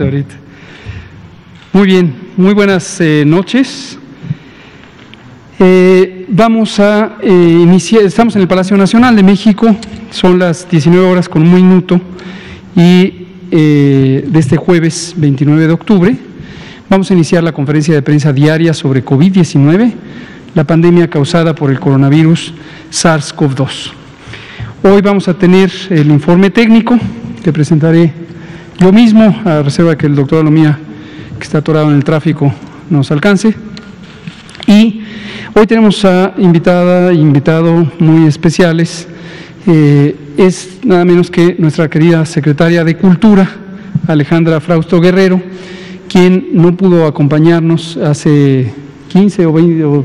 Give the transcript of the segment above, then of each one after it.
Ahorita. Muy bien, muy buenas noches. Vamos a iniciar, estamos en el Palacio Nacional de México, son las 19 horas con un minuto y de este jueves 29 de octubre vamos a iniciar la conferencia de prensa diaria sobre COVID-19, la pandemia causada por el coronavirus SARS-CoV-2. Hoy vamos a tener el informe técnico que presentaré yo mismo, a reserva de que el doctor Alomía, que está atorado en el tráfico, nos alcance. Y hoy tenemos a invitado muy especiales. Es nada menos que nuestra querida secretaria de Cultura, Alejandra Frausto Guerrero, quien no pudo acompañarnos hace 15 o 20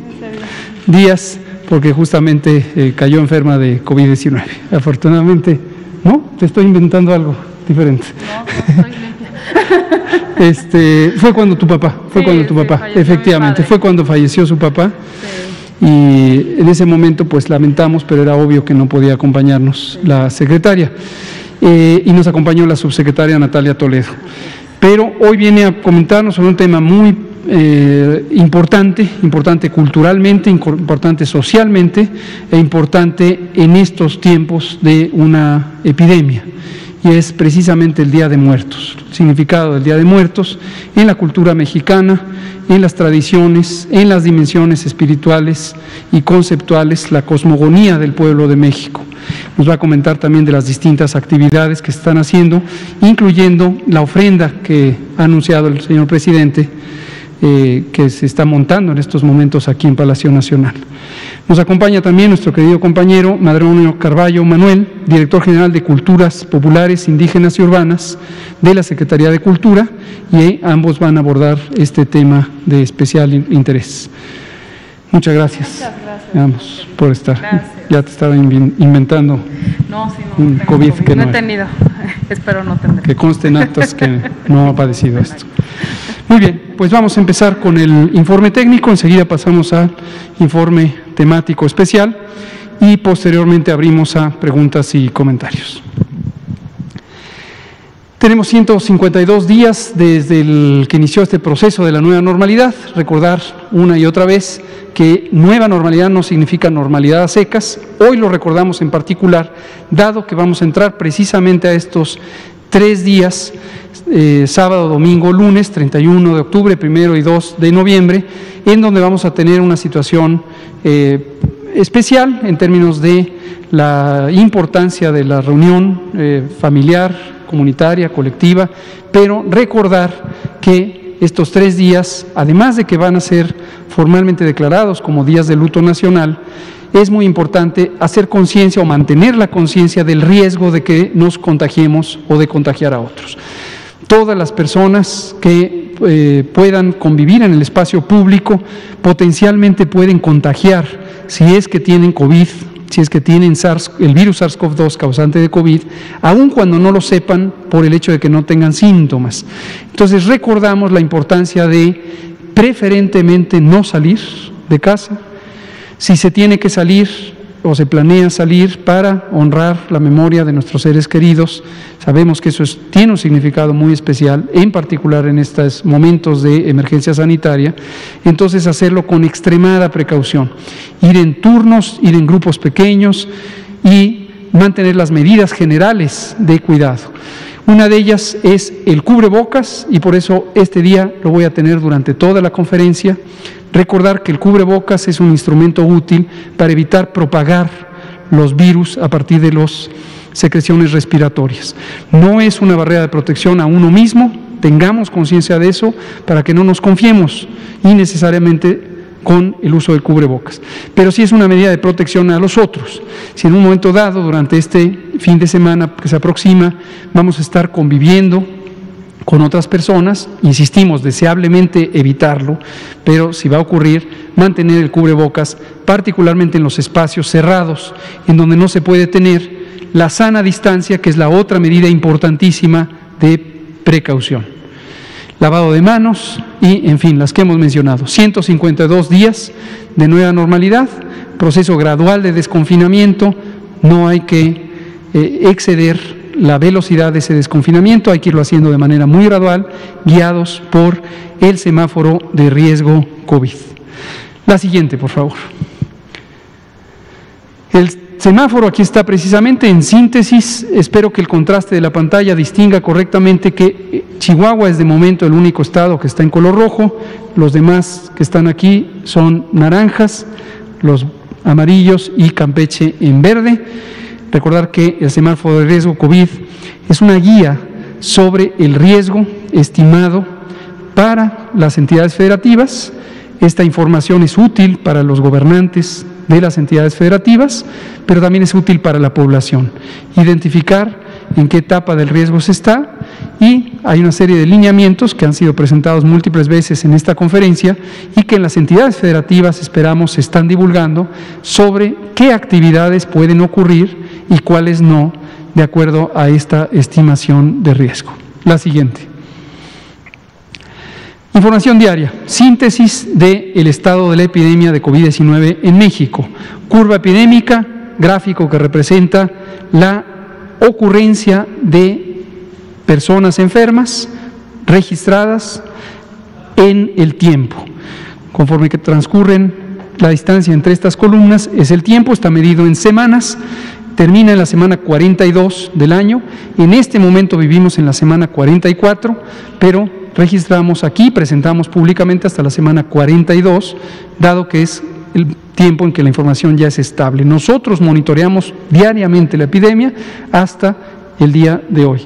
días porque justamente cayó enferma de COVID-19. Afortunadamente, ¿no? Te estoy inventando algo diferente. No, estoy limpia. Fue cuando tu papá, efectivamente, fue cuando falleció su papá. Sí. Y en ese momento pues lamentamos, pero era obvio que no podía acompañarnos la secretaria. Y nos acompañó la subsecretaria Natalia Toledo. Pero hoy viene a comentarnos sobre un tema muy importante culturalmente, importante socialmente e importante en estos tiempos de una epidemia. Y es precisamente el Día de Muertos, el significado del Día de Muertos en la cultura mexicana, en las tradiciones, en las dimensiones espirituales y conceptuales, la cosmogonía del pueblo de México. Nos va a comentar también de las distintas actividades que se están haciendo, incluyendo la ofrenda que ha anunciado el señor presidente, que se está montando en estos momentos aquí en Palacio Nacional. Nos acompaña también nuestro querido compañero Madronio Carballo Manuel, director general de Culturas Populares, Indígenas y Urbanas de la Secretaría de Cultura, y ambos van a abordar este tema de especial interés. Muchas gracias. Vamos por estar. Gracias. Ya te estaba inventando un COVID que no he tenido. Espero no tener. Que conste en actas que no ha padecido esto. Muy bien, pues vamos a empezar con el informe técnico, enseguida pasamos al informe temático especial y posteriormente abrimos a preguntas y comentarios. Tenemos 152 días desde el que inició este proceso de la nueva normalidad. Recordar una y otra vez que nueva normalidad no significa normalidad a secas. Hoy lo recordamos en particular, dado que vamos a entrar precisamente a estos 3 días, sábado, domingo, lunes, 31 de octubre, 1 y 2 de noviembre, en donde vamos a tener una situación especial en términos de la importancia de la reunión familiar, comunitaria, colectiva, pero recordar que estos 3 días, además de que van a ser formalmente declarados como días de luto nacional, es muy importante hacer conciencia o mantener la conciencia del riesgo de que nos contagiemos o de contagiar a otros. Todas las personas que puedan convivir en el espacio público potencialmente pueden contagiar si es que tienen COVID, si es que tienen el virus SARS-CoV-2 causante de COVID, aun cuando no lo sepan por el hecho de que no tengan síntomas. Entonces recordamos la importancia de preferentemente no salir de casa. Si se tiene que salir o se planea salir para honrar la memoria de nuestros seres queridos, sabemos que eso tiene un significado muy especial, en particular en estos momentos de emergencia sanitaria, entonces hacerlo con extremada precaución, ir en turnos, ir en grupos pequeños y mantener las medidas generales de cuidado. Una de ellas es el cubrebocas y por eso este día lo voy a tener durante toda la conferencia. Recordar que el cubrebocas es un instrumento útil para evitar propagar los virus a partir de las secreciones respiratorias. No es una barrera de protección a uno mismo, tengamos conciencia de eso para que no nos confiemos innecesariamente con el uso del cubrebocas. Pero sí es una medida de protección a los otros. Si en un momento dado, durante este fin de semana que se aproxima, vamos a estar conviviendo con otras personas, insistimos, deseablemente evitarlo, pero si va a ocurrir, mantener el cubrebocas, particularmente en los espacios cerrados, en donde no se puede tener la sana distancia, que es la otra medida importantísima de precaución. Lavado de manos y, en fin, las que hemos mencionado. 152 días de nueva normalidad, proceso gradual de desconfinamiento, no hay que exceder la velocidad de ese desconfinamiento, hay que irlo haciendo de manera muy gradual, guiados por el semáforo de riesgo COVID. La siguiente, por favor. El semáforo aquí está precisamente en síntesis. Espero que el contraste de la pantalla distinga correctamente que Chihuahua es de momento el único estado que está en color rojo, los demás que están aquí son naranjas, los amarillos y Campeche en verde. Recordar que el semáforo de riesgo COVID es una guía sobre el riesgo estimado para las entidades federativas. Esta información es útil para los gobernantes de las entidades federativas, pero también es útil para la población. Identificar en qué etapa del riesgo se está, y hay una serie de lineamientos que han sido presentados múltiples veces en esta conferencia y que en las entidades federativas esperamos se están divulgando sobre qué actividades pueden ocurrir y cuáles no, de acuerdo a esta estimación de riesgo. La siguiente. Información diaria, síntesis del estado de la epidemia de COVID-19 en México. Curva epidémica, gráfico que representa la ocurrencia de personas enfermas registradas en el tiempo. Conforme que transcurren la distancia entre estas columnas, es el tiempo, está medido en semanas, termina en la semana 42 del año. En este momento vivimos en la semana 44, pero registramos aquí, presentamos públicamente hasta la semana 42, dado que es el tiempo en que la información ya es estable. Nosotros monitoreamos diariamente la epidemia hasta el día de hoy.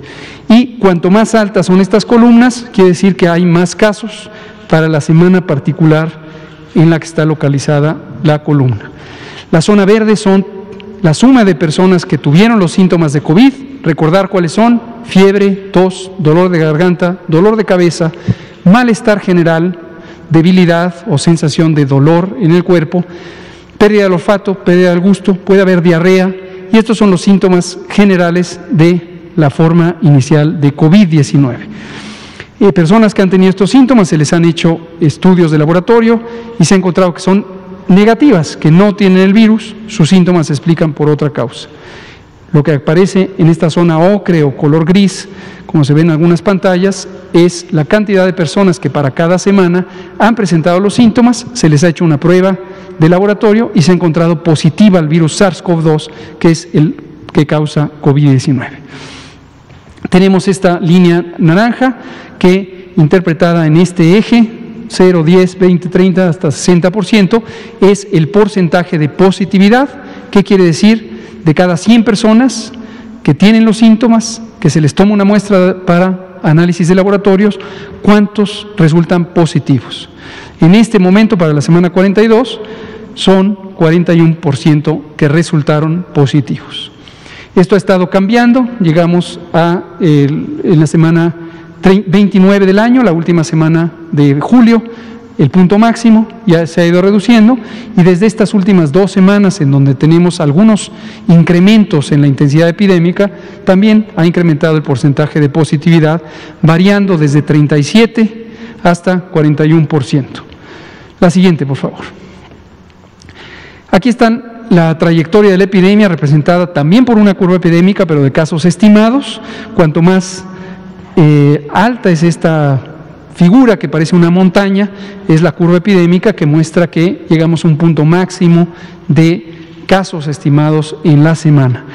Y cuanto más altas son estas columnas, quiere decir que hay más casos para la semana particular en la que está localizada la columna. La zona verde son la suma de personas que tuvieron los síntomas de COVID, recordar cuáles son: fiebre, tos, dolor de garganta, dolor de cabeza, malestar general, debilidad o sensación de dolor en el cuerpo, pérdida del olfato, pérdida del gusto, puede haber diarrea, y estos son los síntomas generales de la forma inicial de COVID-19. Personas que han tenido estos síntomas, se les han hecho estudios de laboratorio y se ha encontrado que son negativas, que no tienen el virus, sus síntomas se explican por otra causa. Lo que aparece en esta zona ocre o color gris, como se ve en algunas pantallas, es la cantidad de personas que para cada semana han presentado los síntomas, se les ha hecho una prueba de laboratorio y se ha encontrado positiva al virus SARS-CoV-2, que es el que causa COVID-19. Tenemos esta línea naranja que, interpretada en este eje, 0, 10, 20, 30, hasta 60%, es el porcentaje de positividad. ¿Qué quiere decir? De cada 100 personas que tienen los síntomas, que se les toma una muestra para análisis de laboratorios, ¿cuántos resultan positivos? En este momento, para la semana 42, son 41% que resultaron positivos. Esto ha estado cambiando, llegamos en la semana 29 del año, la última semana de julio, el punto máximo ya se ha ido reduciendo, y desde estas últimas 2 semanas, en donde tenemos algunos incrementos en la intensidad epidémica, también ha incrementado el porcentaje de positividad, variando desde 37 hasta 41%. La siguiente, por favor. Aquí están la trayectoria de la epidemia, representada también por una curva epidémica, pero de casos estimados. Cuanto más alta es esta figura, que parece una montaña, es la curva epidémica, que muestra que llegamos a un punto máximo de casos estimados en la semana.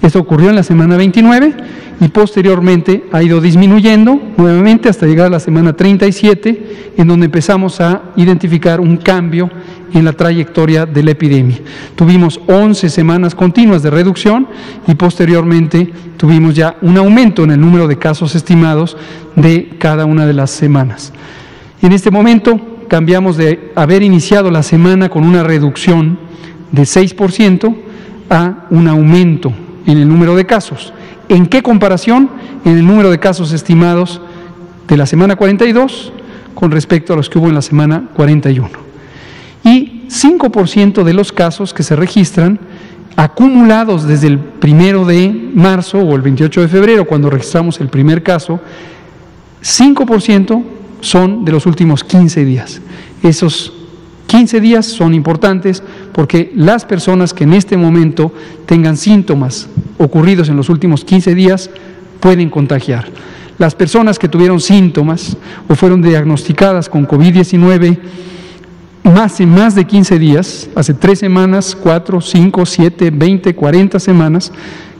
Esto ocurrió en la semana 29 y posteriormente ha ido disminuyendo nuevamente hasta llegar a la semana 37, en donde empezamos a identificar un cambio en la trayectoria de la epidemia. Tuvimos 11 semanas continuas de reducción y posteriormente tuvimos ya un aumento en el número de casos estimados de cada una de las semanas. En este momento cambiamos de haber iniciado la semana con una reducción de 6% a un aumento en el número de casos. ¿En qué comparación? En el número de casos estimados de la semana 42 con respecto a los que hubo en la semana 41. Y 5% de los casos que se registran acumulados desde el 1 de marzo o el 28 de febrero, cuando registramos el primer caso, 5% son de los últimos 15 días. Esos 15 días son importantes porque las personas que en este momento tengan síntomas ocurridos en los últimos 15 días pueden contagiar. Las personas que tuvieron síntomas o fueron diagnosticadas con COVID-19 más de 15 días, hace 3 semanas, 4, 5, 7, 20, 40 semanas,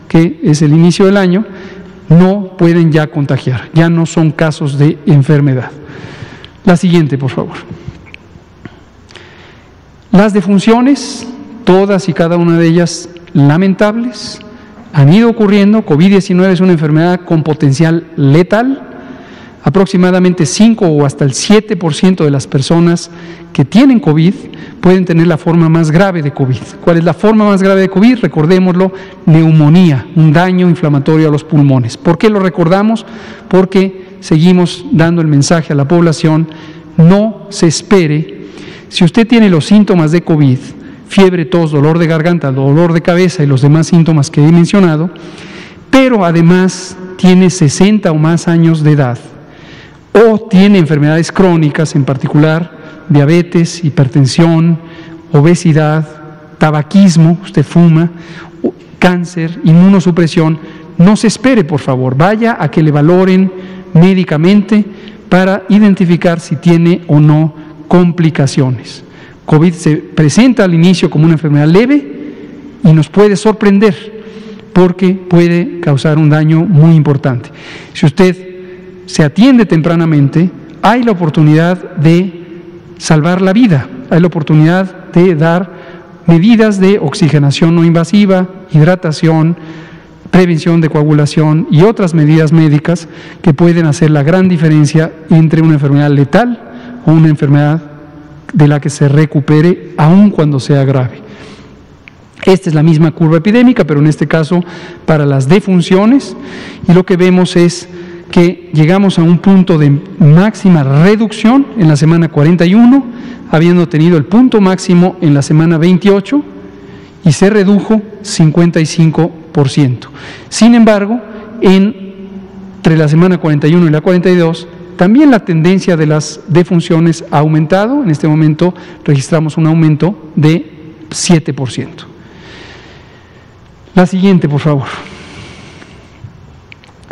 que es el inicio del año, no pueden ya contagiar, ya no son casos de enfermedad. La siguiente, por favor. Las defunciones, todas y cada una de ellas lamentables, han ido ocurriendo. COVID-19 es una enfermedad con potencial letal. Aproximadamente 5 o hasta el 7% de las personas que tienen COVID pueden tener la forma más grave de COVID. ¿Cuál es la forma más grave de COVID? Recordémoslo, neumonía, un daño inflamatorio a los pulmones. ¿Por qué lo recordamos? Porque seguimos dando el mensaje a la población: no se espere. Si usted tiene los síntomas de COVID, fiebre, tos, dolor de garganta, dolor de cabeza y los demás síntomas que he mencionado, pero además tiene 60 o más años de edad, o tiene enfermedades crónicas, en particular diabetes, hipertensión, obesidad, tabaquismo, usted fuma, cáncer, inmunosupresión, no se espere, por favor, vaya a que le valoren médicamente para identificar si tiene o no complicaciones. COVID se presenta al inicio como una enfermedad leve y nos puede sorprender porque puede causar un daño muy importante. Si usted se atiende tempranamente, hay la oportunidad de salvar la vida, hay la oportunidad de dar medidas de oxigenación no invasiva, hidratación, prevención de coagulación y otras medidas médicas que pueden hacer la gran diferencia entre una enfermedad letal o una enfermedad de la que se recupere aun cuando sea grave. Esta es la misma curva epidémica, pero en este caso para las defunciones, y lo que vemos es que llegamos a un punto de máxima reducción en la semana 41, habiendo tenido el punto máximo en la semana 28, y se redujo 55%. Sin embargo, entre la semana 41 y la 42, también la tendencia de las defunciones ha aumentado. En este momento registramos un aumento de 7%. La siguiente, por favor.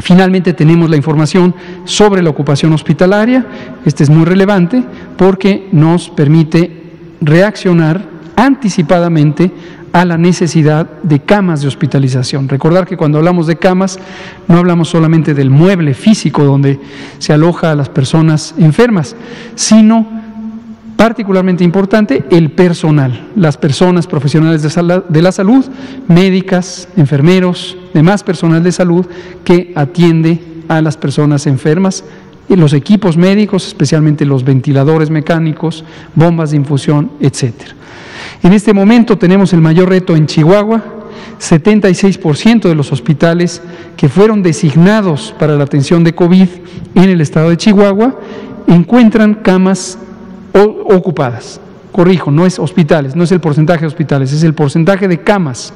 Finalmente tenemos la información sobre la ocupación hospitalaria. Este es muy relevante porque nos permite reaccionar anticipadamente a la necesidad de camas de hospitalización. Recordar que cuando hablamos de camas no hablamos solamente del mueble físico donde se aloja a las personas enfermas, sino, particularmente importante, el personal, las personas profesionales de la salud, médicas, enfermeros, demás personal de salud que atiende a las personas enfermas, y los equipos médicos, especialmente los ventiladores mecánicos, bombas de infusión, etcétera. En este momento tenemos el mayor reto en Chihuahua. 76% de los hospitales que fueron designados para la atención de COVID en el estado de Chihuahua encuentran camas ocupadas. Corrijo, no es hospitales, no es el porcentaje de hospitales, es el porcentaje de camas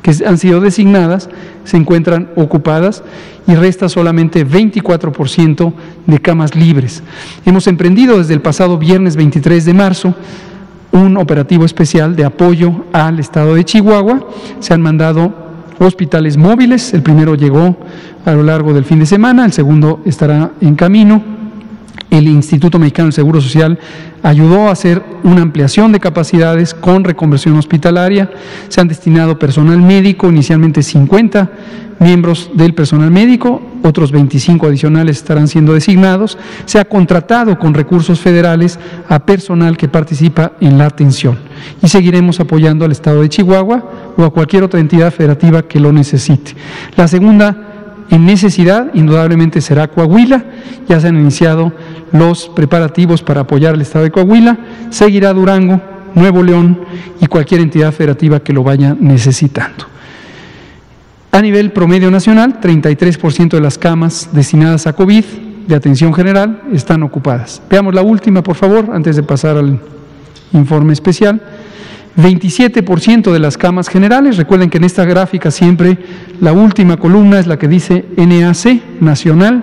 que han sido designadas, se encuentran ocupadas y resta solamente 24% de camas libres. Hemos emprendido desde el pasado viernes 23 de marzo un operativo especial de apoyo al estado de Chihuahua. Se han mandado hospitales móviles, el primero llegó a lo largo del fin de semana, el segundo estará en camino. El Instituto Mexicano del Seguro Social ayudó a hacer una ampliación de capacidades con reconversión hospitalaria. Se han destinado personal médico, inicialmente 50 miembros del personal médico, otros 25 adicionales estarán siendo designados. Se ha contratado con recursos federales a personal que participa en la atención y seguiremos apoyando al estado de Chihuahua o a cualquier otra entidad federativa que lo necesite. La segunda en necesidad, indudablemente será Coahuila. Ya se han iniciado los preparativos para apoyar al Estado de Coahuila. Seguirá Durango, Nuevo León y cualquier entidad federativa que lo vaya necesitando. A nivel promedio nacional, 33% de las camas destinadas a COVID de atención general están ocupadas. Veamos la última, por favor, antes de pasar al informe especial. 27% de las camas generales, recuerden que en esta gráfica siempre la última columna es la que dice NAC, nacional,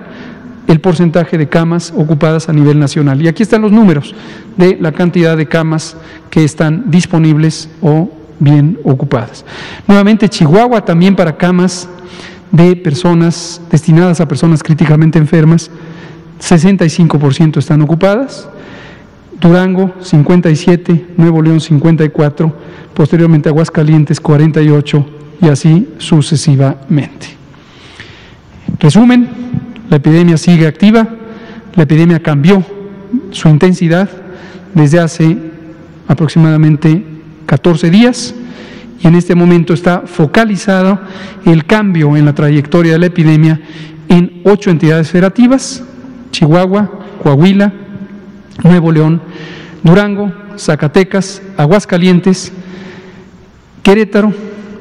el porcentaje de camas ocupadas a nivel nacional. Y aquí están los números de la cantidad de camas que están disponibles o bien ocupadas. Nuevamente, Chihuahua también para camas de personas destinadas a personas críticamente enfermas, 65% están ocupadas. Durango 57, Nuevo León 54, posteriormente Aguascalientes 48 y así sucesivamente. Resumen, la epidemia sigue activa, la epidemia cambió su intensidad desde hace aproximadamente 14 días y en este momento está focalizado el cambio en la trayectoria de la epidemia en 8 entidades federativas: Chihuahua, Coahuila, Nuevo León, Durango, Zacatecas, Aguascalientes, Querétaro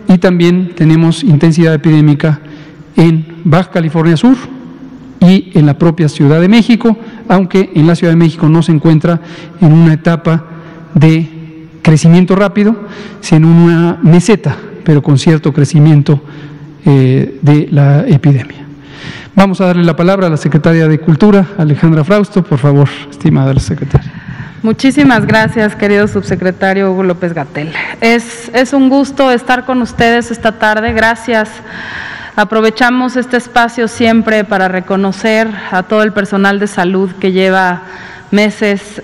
y también tenemos intensidad epidémica en Baja California Sur y en la propia Ciudad de México, aunque en la Ciudad de México no se encuentra en una etapa de crecimiento rápido, sino en una meseta, pero con cierto crecimiento de la epidemia. Vamos a darle la palabra a la secretaria de Cultura, Alejandra Frausto, por favor, estimada secretaria. Muchísimas gracias, querido subsecretario Hugo López-Gatell. Es un gusto estar con ustedes esta tarde, gracias. Aprovechamos este espacio siempre para reconocer a todo el personal de salud que lleva meses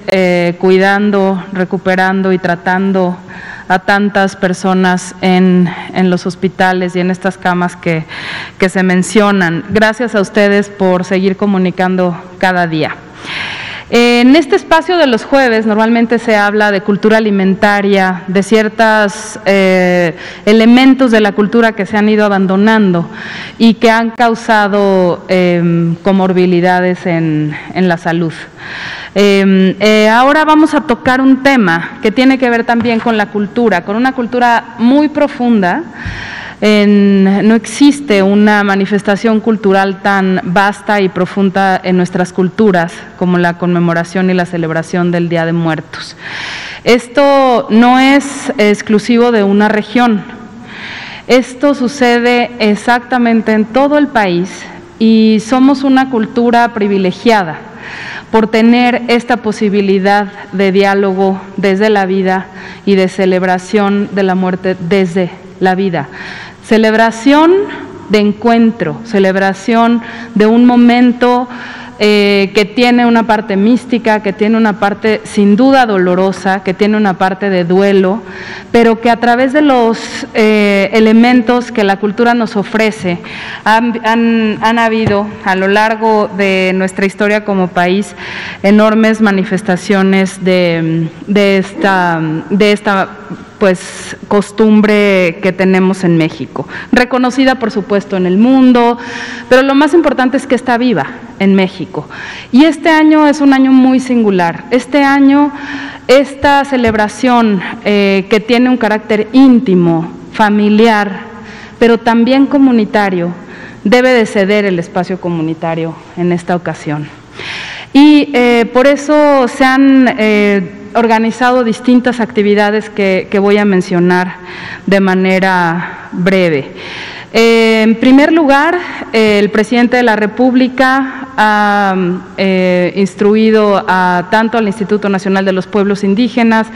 cuidando, recuperando y tratando a tantas personas en los hospitales y en estas camas que se mencionan. Gracias a ustedes por seguir comunicando cada día. En este espacio de los jueves normalmente se habla de cultura alimentaria, de ciertos elementos de la cultura que se han ido abandonando y que han causado comorbilidades en la salud. Ahora vamos a tocar un tema que tiene que ver también con la cultura, con una cultura muy profunda. No existe una manifestación cultural tan vasta y profunda en nuestras culturas como la conmemoración y la celebración del Día de Muertos. Esto no es exclusivo de una región, esto sucede exactamente en todo el país y somos una cultura privilegiada por tener esta posibilidad de diálogo desde la vida y de celebración de la muerte desde la vida. Celebración de encuentro, celebración de un momento que tiene una parte mística, que tiene una parte sin duda dolorosa, que tiene una parte de duelo, pero que a través de los elementos que la cultura nos ofrece, han habido a lo largo de nuestra historia como país enormes manifestaciones de esta pues costumbre que tenemos en México, reconocida por supuesto en el mundo, pero lo más importante es que está viva en México. Y este año es un año muy singular. Este año, esta celebración que tiene un carácter íntimo, familiar, pero también comunitario, debe de ceder el espacio comunitario en esta ocasión. Y por eso se han organizado distintas actividades que voy a mencionar de manera breve. En primer lugar, el presidente de la República ha instruido tanto al Instituto Nacional de los Pueblos Indígenas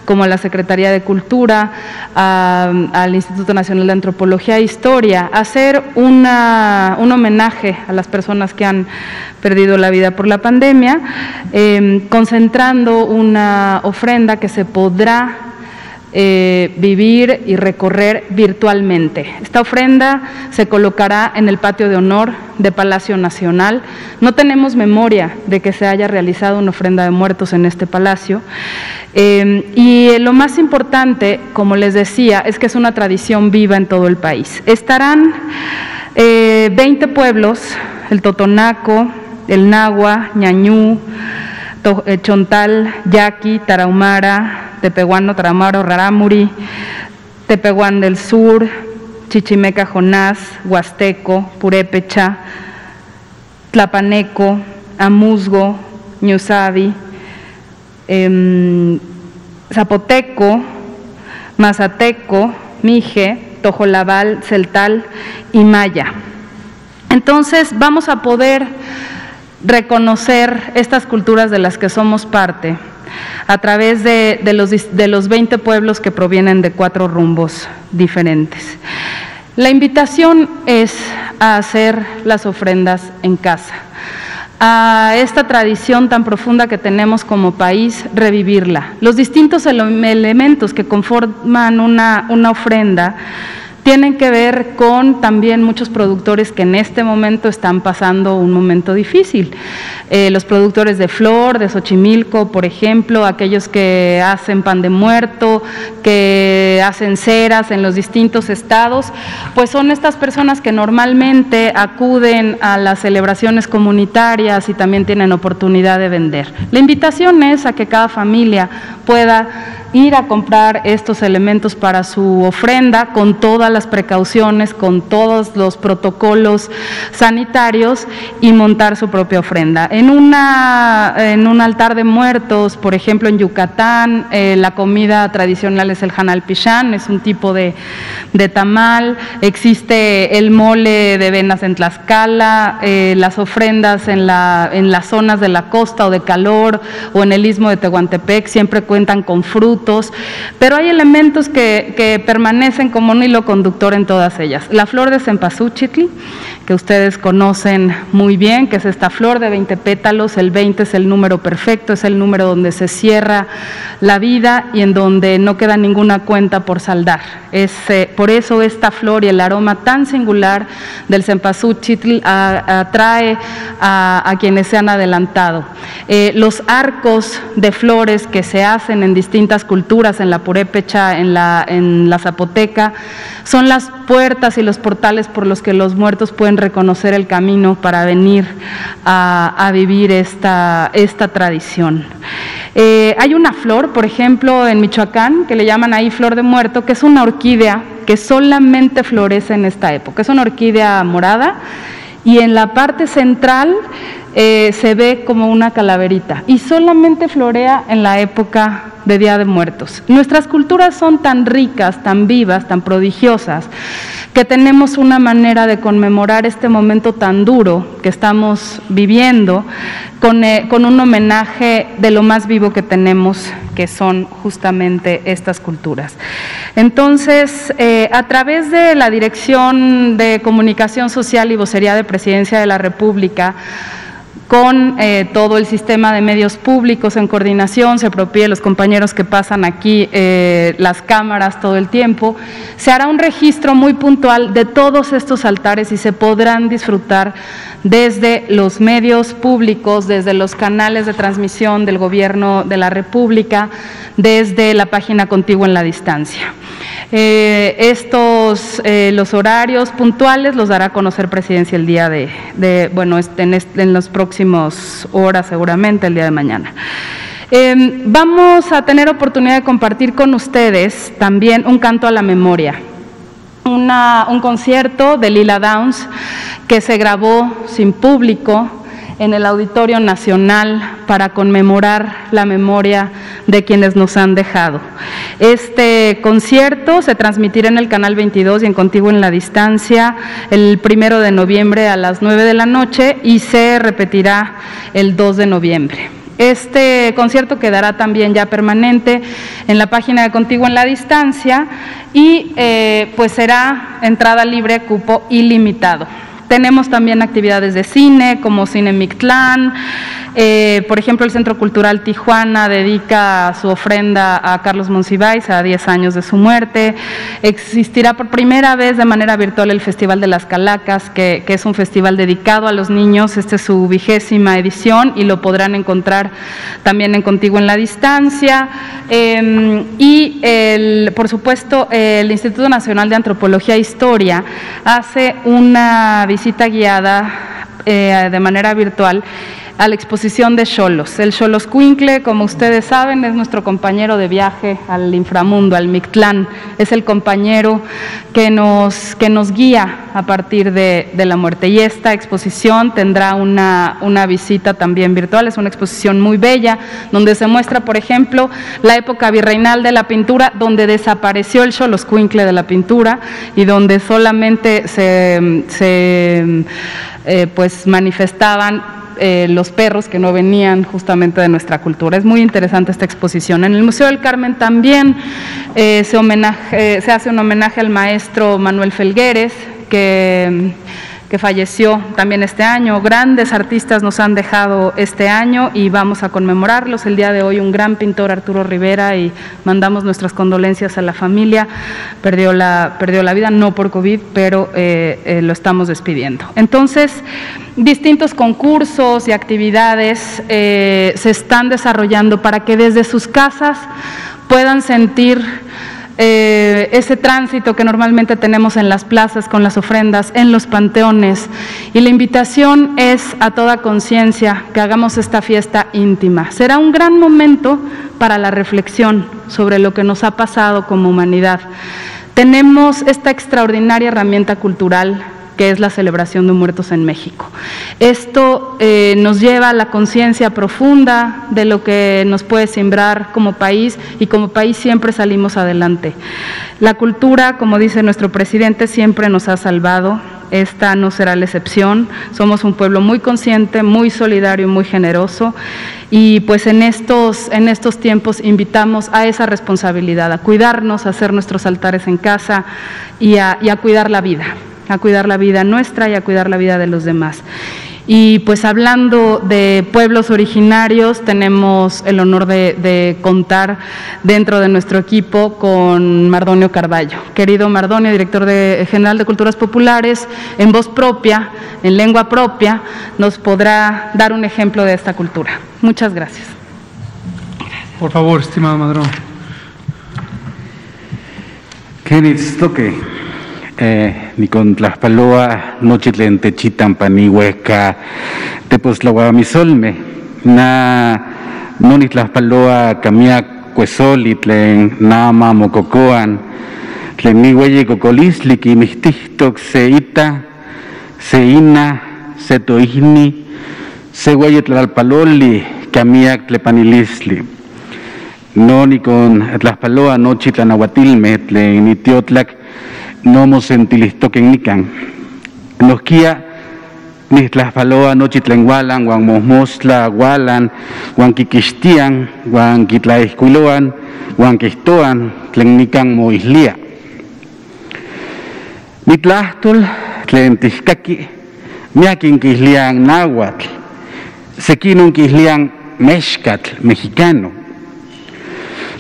como a la Secretaría de Cultura, al Instituto Nacional de Antropología e Historia, a hacer un homenaje a las personas que han perdido la vida por la pandemia, concentrando una ofrenda que se podrá vivir y recorrer virtualmente. Esta ofrenda se colocará en el patio de honor de Palacio Nacional. No tenemos memoria de que se haya realizado una ofrenda de muertos en este palacio. Y lo más importante, como les decía, es que es una tradición viva en todo el país. Estarán 20 pueblos, el Totonaco, el Nahua, Ñañú, Chontal, Yaqui, Tarahumara, Tepehuano, Tarahumara, Rarámuri, Tepehuán del Sur, Chichimeca, Jonás, Huasteco, Purépecha, Tlapaneco, Amuzgo, Ñusabi, Zapoteco, Mazateco, Mije, Tojolabal, Celtal y Maya. Entonces vamos a poder reconocer estas culturas de las que somos parte a través de los 20 pueblos que provienen de 4 rumbos diferentes. La invitación es a hacer las ofrendas en casa, a esta tradición tan profunda que tenemos como país, revivirla. Los distintos elementos que conforman una ofrenda tienen que ver con también muchos productores que en este momento están pasando un momento difícil. Los productores de flor, de Xochimilco, por ejemplo, aquellos que hacen pan de muerto, que hacen ceras en los distintos estados, pues son estas personas que normalmente acuden a las celebraciones comunitarias y también tienen oportunidad de vender. La invitación es a que cada familia pueda ir a comprar estos elementos para su ofrenda con todas las precauciones, con todos los protocolos sanitarios y montar su propia ofrenda. En un altar de muertos, por ejemplo en Yucatán, la comida tradicional es el janalpichán, es un tipo de tamal. Existe el mole de venas en Tlaxcala, las ofrendas en las zonas de la costa o de calor o en el istmo de Tehuantepec siempre cuentan con frutos, pero hay elementos que permanecen como un hilo conductor en todas ellas. La flor de cempasúchitl, que ustedes conocen muy bien, que es esta flor de 20 pétalos, el 20 es el número perfecto, es el número donde se cierra la vida y en donde no queda ninguna cuenta por saldar. Por eso esta flor y el aroma tan singular del cempasúchitl atrae a quienes se han adelantado. Los arcos de flores que se hacen en distintas culturas, en la purépecha, en la zapoteca, son las puertas y los portales por los que los muertos pueden reconocer el camino para venir a vivir esta tradición. Hay una flor, por ejemplo, en Michoacán, que le llaman ahí flor de muerto, que es una orquídea que solamente florece en esta época. Es una orquídea morada y en la parte central se ve como una calaverita y solamente florea en la época de Día de Muertos. Nuestras culturas son tan ricas, tan vivas, tan prodigiosas, que tenemos una manera de conmemorar este momento tan duro que estamos viviendo con un homenaje de lo más vivo que tenemos, que son justamente estas culturas. Entonces, a través de la Dirección de Comunicación Social y Vocería de Presidencia de la República, con todo el sistema de medios públicos en coordinación, se propie los compañeros que pasan aquí las cámaras todo el tiempo, se hará un registro muy puntual de todos estos altares y se podrán disfrutar desde los medios públicos, desde los canales de transmisión del Gobierno de la República, desde la página Contigo en la Distancia. Los horarios puntuales los dará a conocer Presidencia el día en las próximas horas, seguramente el día de mañana. Vamos a tener oportunidad de compartir con ustedes también un canto a la memoria, un concierto de Lila Downs que se grabó sin público en el Auditorio Nacional para conmemorar la memoria de quienes nos han dejado. Este concierto se transmitirá en el Canal 22 y en Contigo en la Distancia el 1 de noviembre a las 9 de la noche y se repetirá el 2 de noviembre. Este concierto quedará también ya permanente en la página de Contigo en la Distancia y pues será entrada libre, cupo ilimitado. Tenemos también actividades de cine como Cine Mictlán, Por ejemplo, el Centro Cultural Tijuana dedica su ofrenda a Carlos Monsiváis a 10 años de su muerte. Existirá por primera vez de manera virtual el Festival de las Calacas, que es un festival dedicado a los niños. Esta es su 20ª edición y lo podrán encontrar también en Contigo en la Distancia. Por supuesto, el Instituto Nacional de Antropología e Historia hace una visita guiada de manera virtual a la exposición de xolos. El Xoloscuincle, como ustedes saben, es nuestro compañero de viaje al inframundo, al Mictlán. Es el compañero que nos guía a partir de la muerte. Y esta exposición tendrá una visita también virtual. Es una exposición muy bella, donde se muestra, por ejemplo, la época virreinal de la pintura, donde desapareció el Xoloscuincle de la pintura y donde solamente pues manifestaban los perros que no venían justamente de nuestra cultura. Es muy interesante esta exposición. En el Museo del Carmen también se hace un homenaje al maestro Manuel Felgueres, que falleció también este año. Grandes artistas nos han dejado este año y vamos a conmemorarlos. El día de hoy un gran pintor, Arturo Rivera, y mandamos nuestras condolencias a la familia. Perdió la vida, no por COVID, pero lo estamos despidiendo. Entonces, distintos concursos y actividades se están desarrollando para que desde sus casas puedan sentir ese tránsito que normalmente tenemos en las plazas con las ofrendas, en los panteones. Y la invitación es a toda conciencia que hagamos esta fiesta íntima. Será un gran momento para la reflexión sobre lo que nos ha pasado como humanidad. Tenemos esta extraordinaria herramienta cultural que es la celebración de muertos en México. Esto nos lleva a la conciencia profunda de lo que nos puede sembrar como país, y como país siempre salimos adelante. La cultura, como dice nuestro presidente, siempre nos ha salvado. Esta no será la excepción. Somos un pueblo muy consciente, muy solidario y muy generoso, y pues en estos tiempos invitamos a esa responsabilidad, a cuidarnos, a hacer nuestros altares en casa y a cuidar la vida. A cuidar la vida nuestra y a cuidar la vida de los demás. Y pues hablando de pueblos originarios, tenemos el honor de contar dentro de nuestro equipo con Mardonio Carballo. Querido Mardonio, director general de Culturas Populares, en voz propia, en lengua propia, nos podrá dar un ejemplo de esta cultura. Muchas gracias. Por favor, estimado Mardonio. Ni con Tlaxpaloa, Nochitlen Techitan Panihueca, Tepoztlahuamisolme, no ni Tlaxpaloa, Camiac, Cuesoli, Tlen Nama, Mococoan, Tlen Nihueye Cocolisli, Quimistihtoc, Seita, Seina, Setoihni, Sehueye Tlalpaloli, Camiac, Tlepanilisli. No ni con Tlaxpaloa, Nochitlanahuatilme, Tlen Nitiotlac, no mosentilistoquen nican. Nosquia ni Tlaxpaloa Nochitlenhualan, Juan Mosmostla, Hualan, Juan Quiquistian, Juan Quitlaescuiloan, Juan Quistoan, Tlen nican Moislia. Nitlastol, Tlen Tixcaqui, Miaquin Quislian Náhuatl, Sequinun Quislian Mexcatl, mexicano.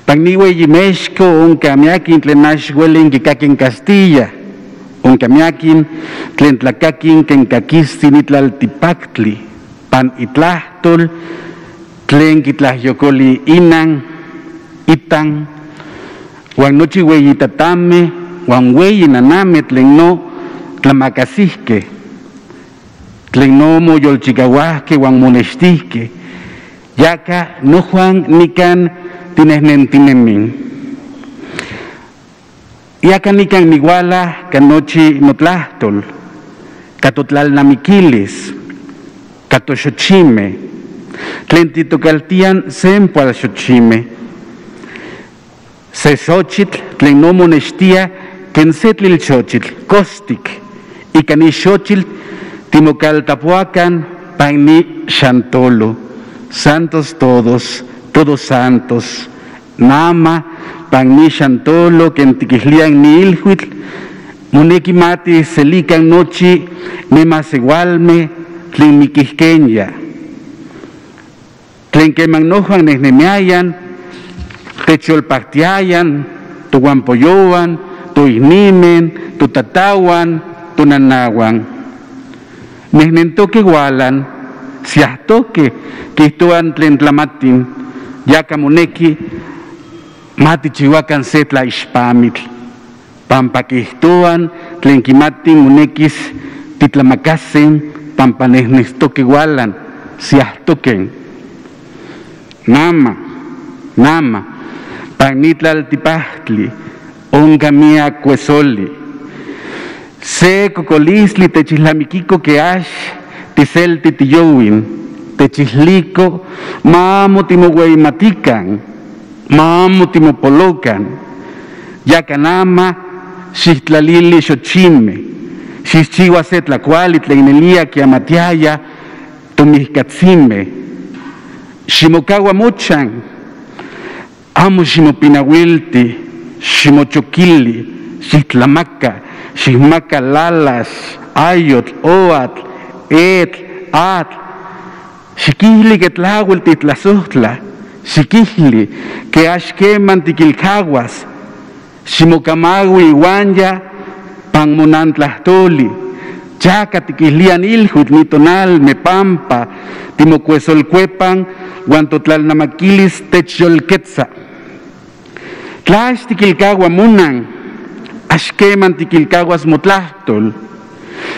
Pagnihueyi México, un camiaquin tlen naxhuelin kikakin Castilla, un camiaquin tlen tlacaquin kencaquistin itlaltipactli, pan itlahtol, tlen kitlahyocoli inan, itan, huan nochi hueyitatame, huan hueyi naname tlen no tlamacasihque, tlen no moyolchicahuahque huan monextihque, yaca no Juan nican tinesnentinemin. Yacanican niguala canochi notlahtol, catotlalnamiquilis, catoxochime, tlen titocaltian sempual xochime, sesochitl tlen no monextia quensetlil xochitl, costic, y canixochitl timocaltapuacan pani xantolo, santos todos, todos santos, nama, pan ni xantolo, quentiquislian ni ilhuitl, monequimati selican nochi, nemas igualme, tlen miquisquenya. tlen keman nojan nehnemiayan, techolpahtiayan, tuguampoyowan, tuihnimen, tutatawan, tunanawan. Nehnentoque gualan, siahtoque, quihtuan tlen tlamatin, yakamoneki, matichihuacan se tlaixpamitl, pampa quihtuan tlen kimatin monekis titlamakasen, pampa nehnestoque gualan, siahtoquen. Nama, panitlaltipahtli, ongamia cuesoli, se cocolisli techislamiquico que ash, tiselti tiyowin, techislico, mamo timogueimatican, mamo timopolocan, yacanama, xistlalili xochime, xixchiwa se tlacuali tleinelia kiamatiaya, tomihkatzime, ximocawa mochan, amo ximopinawilti, ximochoquili, xistlamaca, xismaca lalas, ayotl, oatl, etl, atl, xiquihli que tlahuel titlazohtla, xiquihli que axqueman tiquilcaguas, ximocamagui iwanya, panmonantlahtoli, chaca tiquihlian ilhuit nitonal mepampa, timocuesolcuepan, guantotlalnamaquilis techyolquetza. Tlax tiquilcagua munan, axqueman tiquilcaguas motlahtol.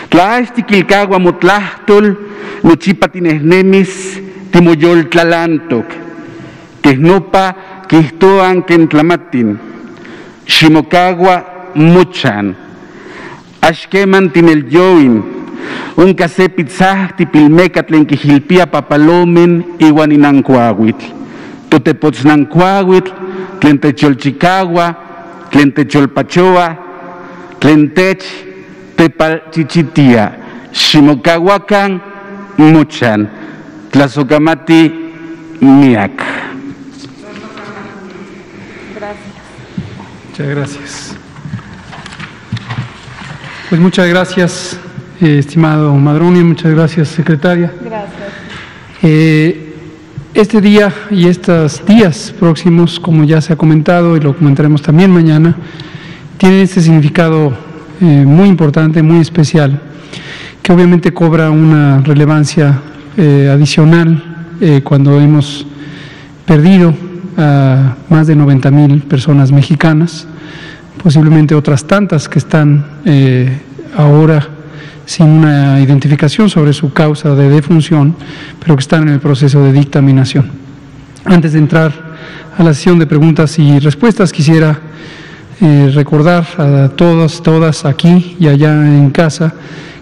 Tlax tiquilcagua motlahtol, nochipa tinehnemis timoyoltlalantoc. Quehnopa quihtoan quentlamatin, ximocagua mochan. Axqueman tinelyoin, unca se pitzah tipilmeca tlen quijilpia papalomen iwan inancuahuitl. Totepoznancuahuitl, tlen techolchicagua, tlen techolpachoa, tlen tech tepalchichitia, ximocahuacan mochan, tlazocamati miac. Muchas gracias. Pues muchas gracias, estimado Madroni, muchas gracias, secretaria. Gracias. Este día y estos días próximos, como ya se ha comentado y lo comentaremos también mañana, tienen este significado muy importante, muy especial, que obviamente cobra una relevancia adicional cuando hemos perdido a más de 90,000 personas mexicanas, posiblemente otras tantas que están ahora sin una identificación sobre su causa de defunción, pero que están en el proceso de dictaminación. Antes de entrar a la sesión de preguntas y respuestas, quisiera recordar a todos, todas aquí y allá en casa,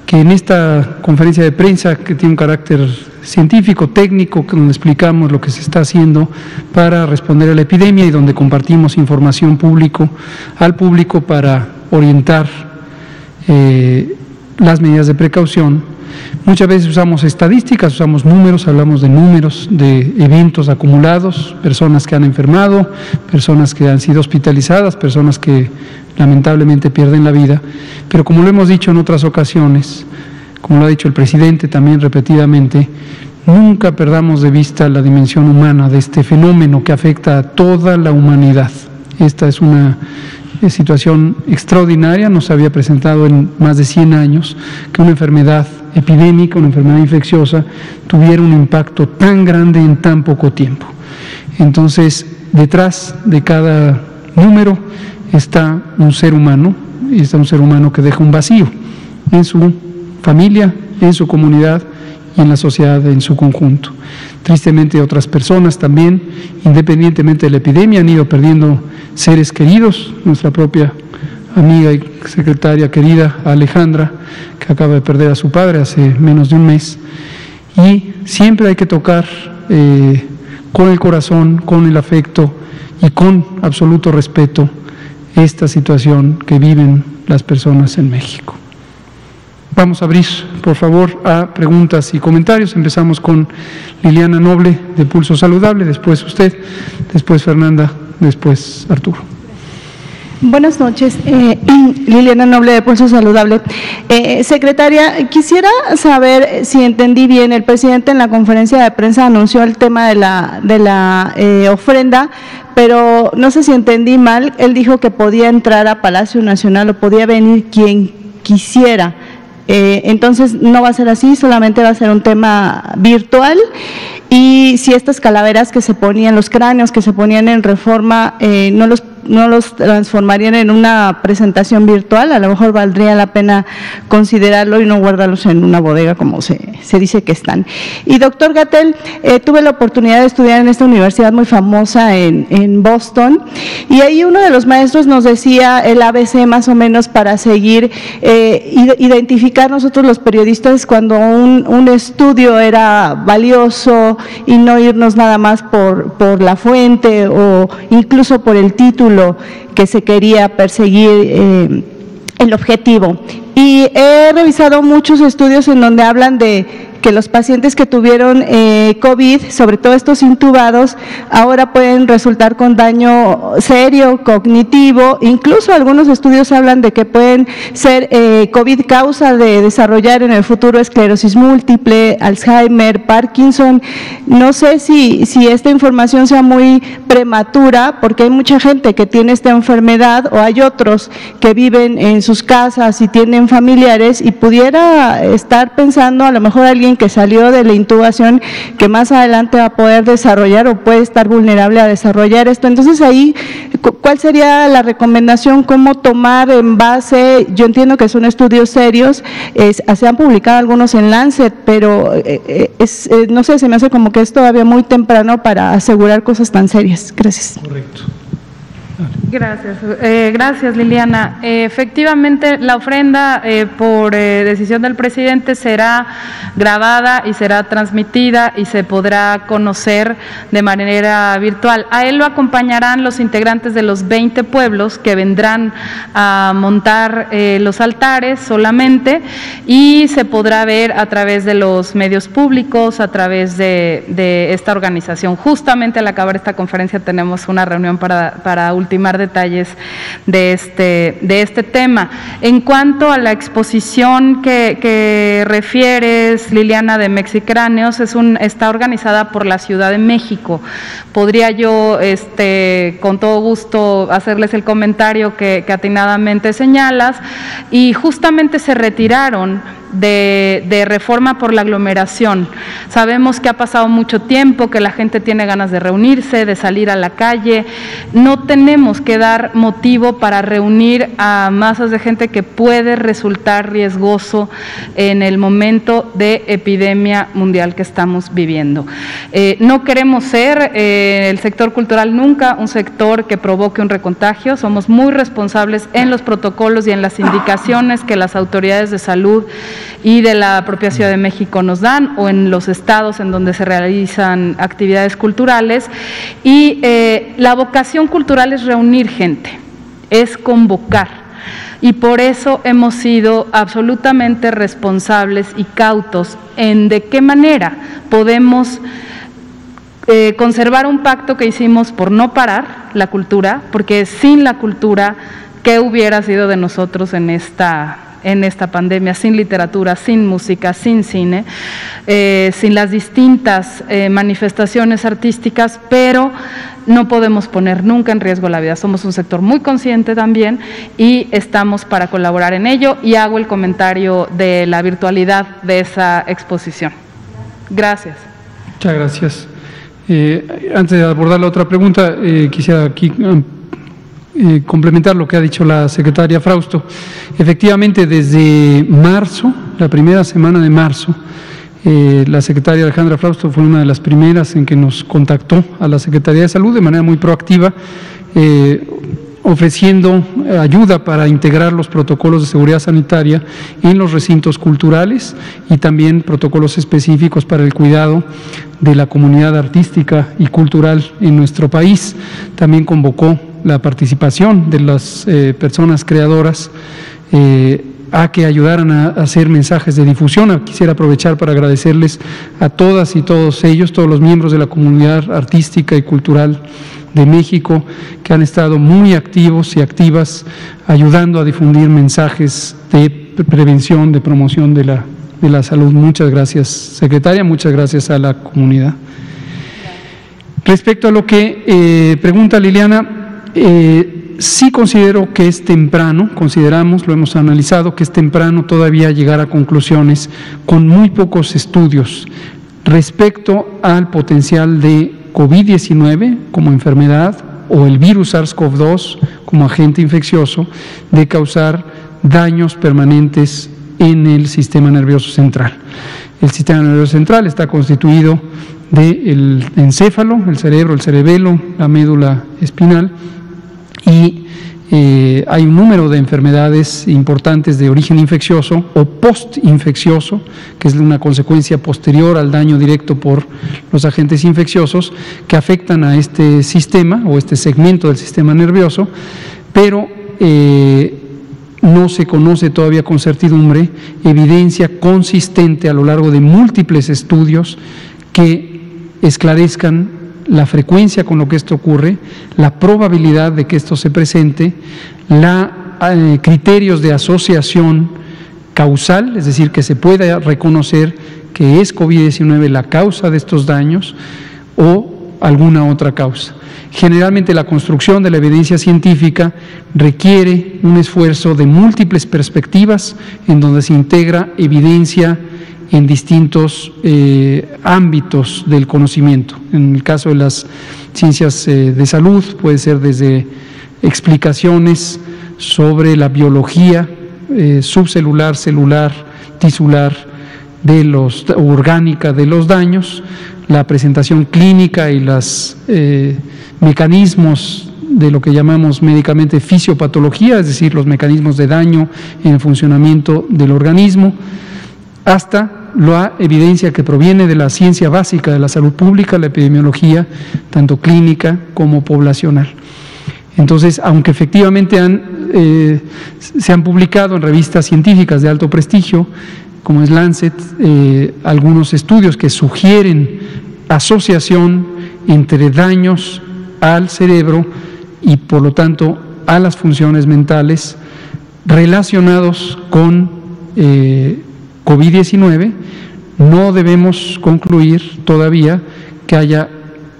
que en esta conferencia de prensa, que tiene un carácter científico, técnico, donde explicamos lo que se está haciendo para responder a la epidemia y donde compartimos información al público para orientar las medidas de precaución. Muchas veces usamos estadísticas, usamos números, hablamos de números de eventos acumulados, personas que han enfermado, personas que han sido hospitalizadas, personas que lamentablemente pierden la vida, pero como lo hemos dicho en otras ocasiones, como lo ha dicho el presidente también repetidamente, nunca perdamos de vista la dimensión humana de este fenómeno que afecta a toda la humanidad. Esta es una situación extraordinaria, no se había presentado en más de 100 años que una enfermedad epidémica, una enfermedad infecciosa, tuviera un impacto tan grande en tan poco tiempo. Entonces, detrás de cada número está un ser humano, y está un ser humano que deja un vacío en su familia, en su comunidad y en la sociedad en su conjunto. Tristemente, otras personas también, independientemente de la epidemia, han ido perdiendo seres queridos. Nuestra propia amiga y secretaria querida Alejandra, que acaba de perder a su padre hace menos de un mes. Y siempre hay que tocar con el corazón, con el afecto y con absoluto respeto esta situación que viven las personas en México. Vamos a abrir, por favor, a preguntas y comentarios. Empezamos con Liliana Noble, de Pulso Saludable, después usted, después Fernanda, después Arturo. Buenas noches, Liliana Noble de Pulso Saludable. Secretaria, quisiera saber si entendí bien, el presidente en la conferencia de prensa anunció el tema de la ofrenda, pero no sé si entendí mal, él dijo que podía entrar a Palacio Nacional o podía venir quien quisiera. Entonces no va a ser así, solamente va a ser un tema virtual. Y si estas calaveras que se ponían, los cráneos que se ponían en Reforma, no los transformarían en una presentación virtual, a lo mejor valdría la pena considerarlo y no guardarlos en una bodega como se dice que están. Y doctor Gatell, tuve la oportunidad de estudiar en esta universidad muy famosa en Boston, y ahí uno de los maestros nos decía el ABC más o menos para seguir, identificar nosotros los periodistas cuando un estudio era valioso y no irnos nada más por la fuente o incluso por el título que se quería perseguir el objetivo. Y he revisado muchos estudios en donde hablan de que los pacientes que tuvieron COVID, sobre todo estos intubados, ahora pueden resultar con daño serio, cognitivo, incluso algunos estudios hablan de que pueden ser COVID causa de desarrollar en el futuro esclerosis múltiple, Alzheimer, Parkinson. No sé si esta información sea muy prematura, porque hay mucha gente que tiene esta enfermedad o hay otros que viven en sus casas y tienen familiares y pudiera estar pensando a lo mejor alguien que salió de la intubación que más adelante va a poder desarrollar o puede estar vulnerable a desarrollar esto. Entonces ahí, ¿cuál sería la recomendación? ¿Cómo tomar en base? Yo entiendo que son estudios serios, se han publicado algunos en Lancet, pero no sé, se me hace como que es todavía muy temprano para asegurar cosas tan serias. Gracias. Correcto. Gracias, gracias Liliana. Efectivamente, la ofrenda por decisión del presidente será grabada y será transmitida y se podrá conocer de manera virtual. A él lo acompañarán los integrantes de los 20 pueblos que vendrán a montar los altares solamente y se podrá ver a través de los medios públicos, a través de esta organización. Justamente al acabar esta conferencia tenemos una reunión para ultimar detalles de este tema. En cuanto a la exposición que refieres, Liliana, de Mexicráneos, está organizada por la Ciudad de México. Podría yo, con todo gusto, hacerles el comentario que atinadamente señalas, y justamente se retiraron de Reforma por la aglomeración. Sabemos que ha pasado mucho tiempo, que la gente tiene ganas de reunirse, de salir a la calle. No tenemos que dar motivo para reunir a masas de gente que puede resultar riesgoso en el momento de epidemia mundial que estamos viviendo. No queremos ser el sector cultural nunca un sector que provoque un recontagio. Somos muy responsables en los protocolos y en las indicaciones que las autoridades de salud y de la propia Ciudad de México nos dan, o en los estados en donde se realizan actividades culturales. Y la vocación cultural es reunir gente, es convocar, y por eso hemos sido absolutamente responsables y cautos en de qué manera podemos conservar un pacto que hicimos por no parar la cultura, porque sin la cultura, ¿qué hubiera sido de nosotros en esta pandemia? Sin literatura, sin música, sin cine, sin las distintas manifestaciones artísticas, pero no podemos poner nunca en riesgo la vida. Somos un sector muy consciente también y estamos para colaborar en ello, y hago el comentario de la virtualidad de esa exposición. Gracias. Muchas gracias. Antes de abordar la otra pregunta, quisiera aquí complementar lo que ha dicho la secretaria Frausto. Efectivamente, desde marzo, la primera semana de marzo, la secretaria Alejandra Frausto fue una de las primeras en que nos contactó a la Secretaría de Salud de manera muy proactiva, ofreciendo ayuda para integrar los protocolos de seguridad sanitaria en los recintos culturales y también protocolos específicos para el cuidado de la comunidad artística y cultural en nuestro país. También convocó la participación de las personas creadoras a que ayudaran a hacer mensajes de difusión. Quisiera aprovechar para agradecerles a todas y todos ellos, todos los miembros de la comunidad artística y cultural de México, que han estado muy activos y activas ayudando a difundir mensajes de prevención, de promoción de la salud. Muchas gracias, secretaria, muchas gracias a la comunidad. Respecto a lo que pregunta Liliana, sí considero que es temprano, lo hemos analizado, que es temprano todavía llegar a conclusiones con muy pocos estudios respecto al potencial de COVID-19 como enfermedad o el virus SARS-CoV-2 como agente infeccioso de causar daños permanentes en el sistema nervioso central. El sistema nervioso central está constituido del encéfalo, el cerebro, el cerebelo, la médula espinal, y hay un número de enfermedades importantes de origen infeccioso o postinfeccioso, que es una consecuencia posterior al daño directo por los agentes infecciosos, que afectan a este sistema o este segmento del sistema nervioso, pero no se conoce todavía con certidumbre evidencia consistente a lo largo de múltiples estudios que esclarezcan la frecuencia con lo que esto ocurre, la probabilidad de que esto se presente, criterios de asociación causal, es decir, que se pueda reconocer que es COVID-19 la causa de estos daños o alguna otra causa. Generalmente la construcción de la evidencia científica requiere un esfuerzo de múltiples perspectivas en donde se integra evidencia en distintos ámbitos del conocimiento. En el caso de las ciencias de salud puede ser desde explicaciones sobre la biología subcelular, celular, tisular, orgánica de los daños, la presentación clínica y los mecanismos de lo que llamamos médicamente fisiopatología, es decir, los mecanismos de daño en el funcionamiento del organismo, hasta la evidencia que proviene de la ciencia básica de la salud pública, la epidemiología, tanto clínica como poblacional. Entonces, aunque efectivamente se han publicado en revistas científicas de alto prestigio, como es Lancet, algunos estudios que sugieren asociación entre daños al cerebro y por lo tanto a las funciones mentales relacionados con COVID-19, no debemos concluir todavía que haya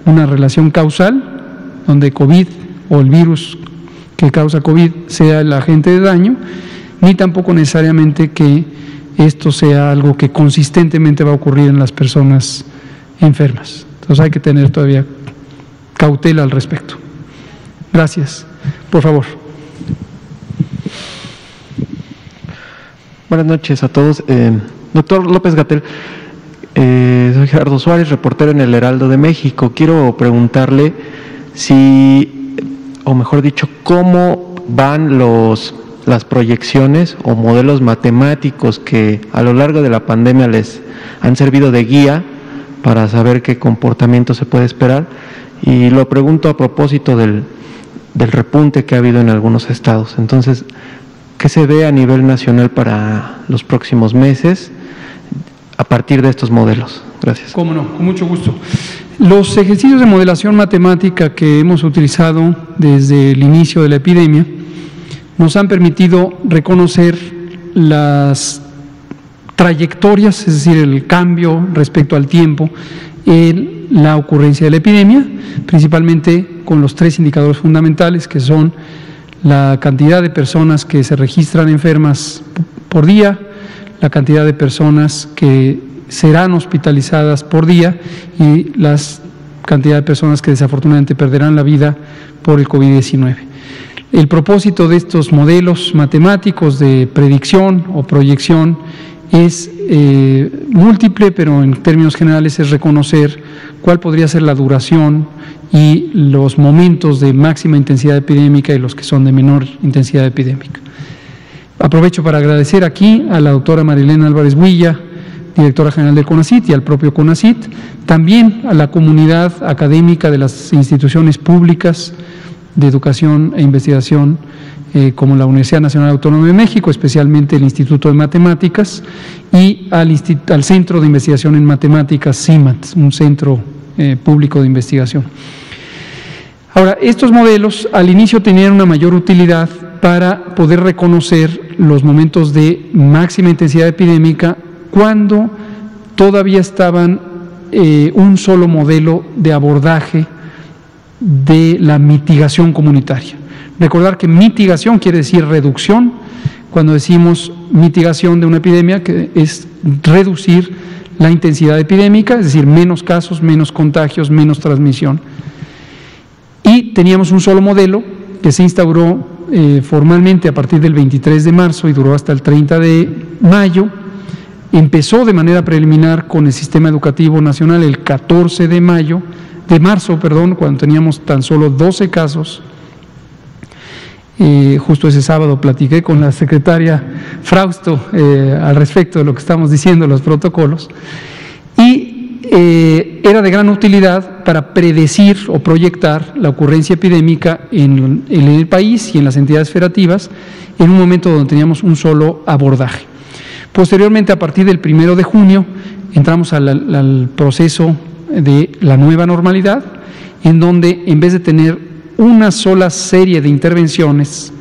una relación causal donde COVID o el virus que causa COVID sea el agente de daño, ni tampoco necesariamente que esto sea algo que consistentemente va a ocurrir en las personas enfermas. Entonces hay que tener todavía cautela al respecto. Gracias. Por favor. Buenas noches a todos. Doctor López-Gatell, soy Gerardo Suárez, reportero en el Heraldo de México. Quiero preguntarle o mejor dicho, cómo van las proyecciones o modelos matemáticos que a lo largo de la pandemia les han servido de guía para saber qué comportamiento se puede esperar. Y lo pregunto a propósito del repunte que ha habido en algunos estados. Entonces, ¿qué se ve a nivel nacional para los próximos meses a partir de estos modelos? Gracias. Cómo no, con mucho gusto. Los ejercicios de modelación matemática que hemos utilizado desde el inicio de la epidemia nos han permitido reconocer las trayectorias, es decir, el cambio respecto al tiempo en la ocurrencia de la epidemia, principalmente con los 3 indicadores fundamentales que son la cantidad de personas que se registran enfermas por día, la cantidad de personas que serán hospitalizadas por día y la cantidad de personas que desafortunadamente perderán la vida por el COVID-19. El propósito de estos modelos matemáticos de predicción o proyección es múltiple, pero en términos generales es reconocer cuál podría ser la duración y los momentos de máxima intensidad epidémica y los que son de menor intensidad epidémica. Aprovecho para agradecer aquí a la doctora Marilena Álvarez Huilla, directora general del CONACYT, y al propio CONACYT, también a la comunidad académica de las instituciones públicas de educación e investigación, como la Universidad Nacional Autónoma de México, especialmente el Instituto de Matemáticas, y al Centro de Investigación en Matemáticas, CIMAT, un centro público de investigación. Ahora, estos modelos al inicio tenían una mayor utilidad para poder reconocer los momentos de máxima intensidad epidémica cuando todavía estaban un solo modelo de abordaje de la mitigación comunitaria. Recordar que mitigación quiere decir reducción. Cuando decimos mitigación de una epidemia, que es reducir la intensidad epidémica, es decir, menos casos, menos contagios, menos transmisión. Y teníamos un solo modelo que se instauró formalmente a partir del 23 de marzo y duró hasta el 30 de mayo. Empezó de manera preliminar con el sistema educativo nacional el 14 de marzo, cuando teníamos tan solo 12 casos. Justo ese sábado platiqué con la secretaria Frausto al respecto de lo que estamos diciendo, los protocolos, y era de gran utilidad para predecir o proyectar la ocurrencia epidémica en el país y en las entidades federativas en un momento donde teníamos un solo abordaje. Posteriormente, a partir del 1 de junio, entramos al proceso de la nueva normalidad, en donde en vez de tener una sola serie de intervenciones,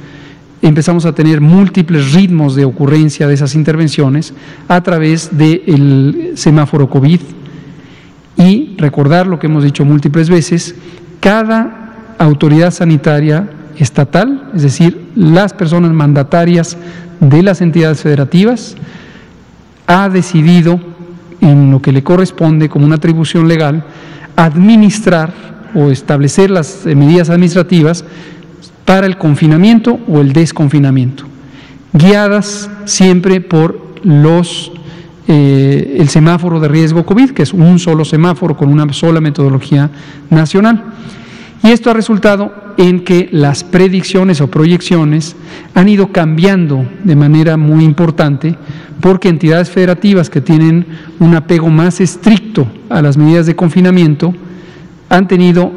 empezamos a tener múltiples ritmos de ocurrencia de esas intervenciones a través del semáforo COVID. Y recordar lo que hemos dicho múltiples veces, cada autoridad sanitaria estatal, es decir, las personas mandatarias de las entidades federativas, ha decidido, en lo que le corresponde como una atribución legal, administrar o establecer las medidas administrativas para el confinamiento o el desconfinamiento, guiadas siempre por el semáforo de riesgo COVID, que es un solo semáforo con una sola metodología nacional. Y esto ha resultado en que las predicciones o proyecciones han ido cambiando de manera muy importante, porque entidades federativas que tienen un apego más estricto a las medidas de confinamiento han tenido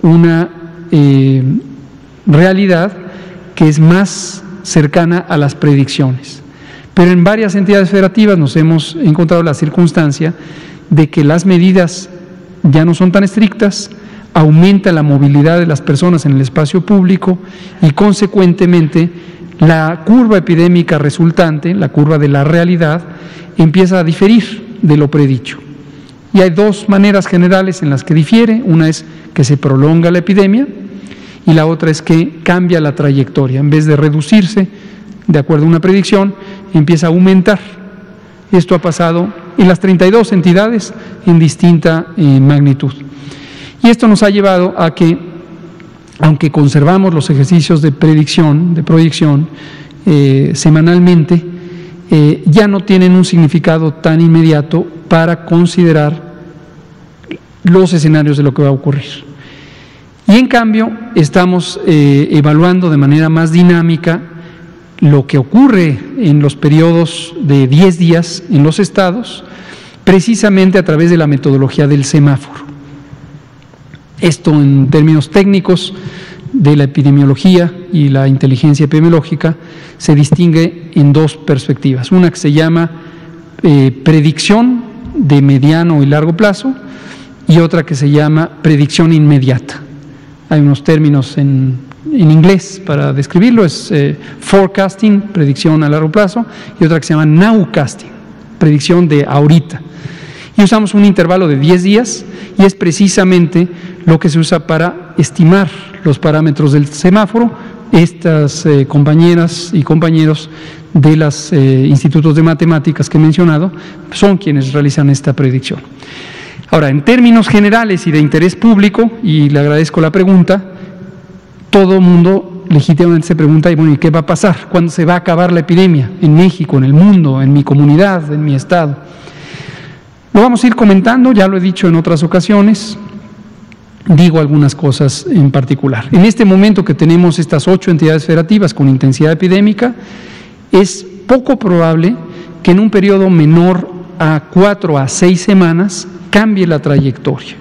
una realidad que es más cercana a las predicciones. Pero en varias entidades federativas nos hemos encontrado la circunstancia de que las medidas ya no son tan estrictas, aumenta la movilidad de las personas en el espacio público y consecuentemente la curva epidémica resultante, la curva de la realidad, empieza a diferir de lo predicho. Y hay dos maneras generales en las que difiere. Una es que se prolonga la epidemia y la otra es que cambia la trayectoria. En vez de reducirse, de acuerdo a una predicción, empieza a aumentar. Esto ha pasado en las 32 entidades en distinta magnitud. Y esto nos ha llevado a que, aunque conservamos los ejercicios de predicción, de proyección, semanalmente, ya no tienen un significado tan inmediato para considerar los escenarios de lo que va a ocurrir. Y en cambio, estamos evaluando de manera más dinámica lo que ocurre en los periodos de 10 días en los estados, precisamente a través de la metodología del semáforo. Esto, en términos técnicos de la epidemiología y la inteligencia epidemiológica, se distingue en dos perspectivas. Una que se llama predicción de mediano y largo plazo y otra que se llama predicción inmediata. Hay unos términos en inglés para describirlo, es forecasting, predicción a largo plazo, y otra que se llama nowcasting, predicción de ahorita. Y usamos un intervalo de 10 días y es precisamente lo que se usa para estimar los parámetros del semáforo. Estas compañeras y compañeros de los institutos de matemáticas que he mencionado son quienes realizan esta predicción. Ahora, en términos generales y de interés público, y le agradezco la pregunta, todo el mundo legítimamente se pregunta, bueno, ¿y qué va a pasar? ¿Cuándo se va a acabar la epidemia en México, en el mundo, en mi comunidad, en mi estado? Lo vamos a ir comentando, ya lo he dicho en otras ocasiones, digo algunas cosas en particular. En este momento que tenemos estas 8 entidades federativas con intensidad epidémica, es poco probable que en un periodo menor a 4 a 6 semanas cambie la trayectoria.